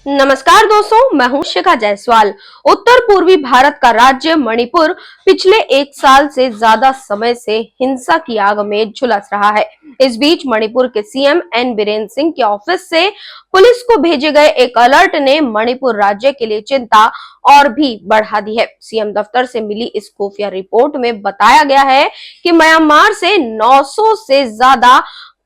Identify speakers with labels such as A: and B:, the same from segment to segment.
A: नमस्कार दोस्तों, मैं हूं शिखा जायसवाल। उत्तर पूर्वी भारत का राज्य मणिपुर पिछले एक साल से ज्यादा समय से हिंसा की आग में झुलस रहा है। इस बीच मणिपुर के सीएम एन बीरेन सिंह के ऑफिस से पुलिस को भेजे गए एक अलर्ट ने मणिपुर राज्य के लिए चिंता और भी बढ़ा दी है। सीएम दफ्तर से मिली इस खुफिया रिपोर्ट में बताया गया है कि म्यांमार से 900 से ज्यादा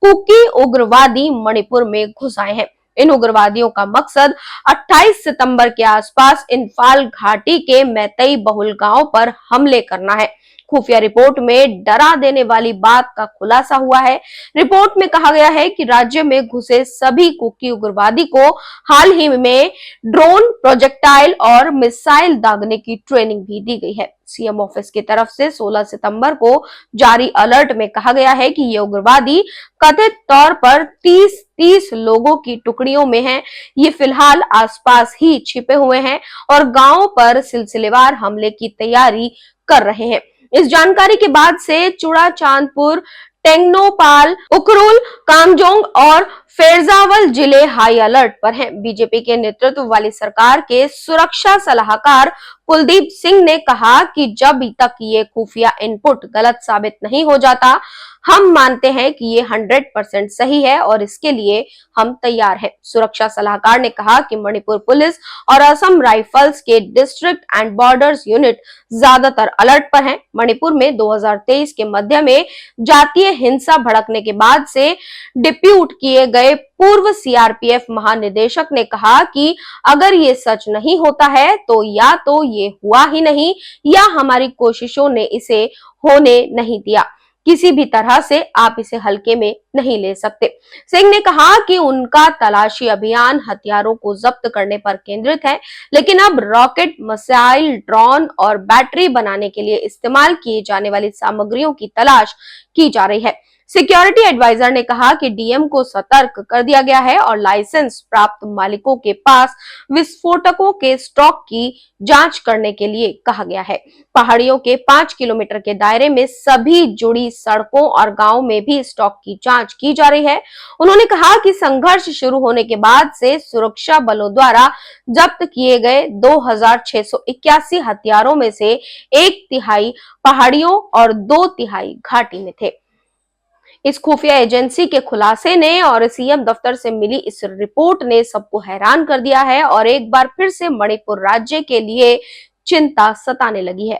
A: कुकी उग्रवादी मणिपुर में घुस आए हैं। इन उग्रवादियों का मकसद 28 सितंबर के आसपास इंफाल घाटी के मैतेई बहुल गांव पर हमले करना है। खुफिया रिपोर्ट में डरा देने वाली बात का खुलासा हुआ है। रिपोर्ट में कहा गया है कि राज्य में घुसे सभी कुकी उग्रवादी को हाल ही में ड्रोन, प्रोजेक्टाइल और मिसाइल दागने की ट्रेनिंग भी दी गई है। सीएम ऑफिस की तरफ से 16 सितंबर को जारी अलर्ट में कहा गया है कि ये उग्रवादी कथित तौर पर 30 लोगों की टुकड़ियों में हैं। ये फिलहाल आसपास ही छिपे हुए हैं और गांव पर सिलसिलेवार हमले की तैयारी कर रहे हैं। इस जानकारी के बाद से चुड़ा चांदपुर, टेंगनोपाल, उखरुल, कामजोंग और फैजावल जिले हाई अलर्ट पर हैं। बीजेपी के नेतृत्व वाली सरकार के सुरक्षा सलाहकार कुलदीप सिंह ने कहा कि जब तक ये खुफिया इनपुट गलत साबित नहीं हो जाता, हम मानते हैं कि ये 100% सही है और इसके लिए हम तैयार हैं। सुरक्षा सलाहकार ने कहा कि मणिपुर पुलिस और असम राइफल्स के डिस्ट्रिक्ट एंड बॉर्डर्स यूनिट ज्यादातर अलर्ट पर हैं। मणिपुर में 2023 के मध्य में जातीय हिंसा भड़कने के बाद से डिप्यूट किए गए पूर्व सीआरपीएफ महानिदेशक ने कहा कि अगर ये सच नहीं होता है तो या तो ये हुआ ही नहीं या हमारी कोशिशों ने इसे होने नहीं दिया। किसी भी तरह से आप इसे हल्के में नहीं ले सकते। सिंह ने कहा कि उनका तलाशी अभियान हथियारों को जब्त करने पर केंद्रित है, लेकिन अब रॉकेट, मिसाइल, ड्रोन और बैटरी बनाने के लिए इस्तेमाल किए जाने वाली सामग्रियों की तलाश की जा रही है। सिक्योरिटी एडवाइजर ने कहा कि डीएम को सतर्क कर दिया गया है और लाइसेंस प्राप्त मालिकों के पास विस्फोटकों के स्टॉक की जांच करने के लिए कहा गया है। पहाड़ियों के 5 किलोमीटर के दायरे में सभी जुड़ी सड़कों और गांव में भी स्टॉक की जांच की जा रही है। उन्होंने कहा कि संघर्ष शुरू होने के बाद से सुरक्षा बलों द्वारा जब्त किए गए 2681 हथियारों में से 1/3 पहाड़ियों और 2/3 घाटी में थे। इस खुफिया एजेंसी के खुलासे ने और सीएम दफ्तर से मिली इस रिपोर्ट ने सबको हैरान कर दिया है और एक बार फिर से मणिपुर राज्य के लिए चिंता सताने लगी है।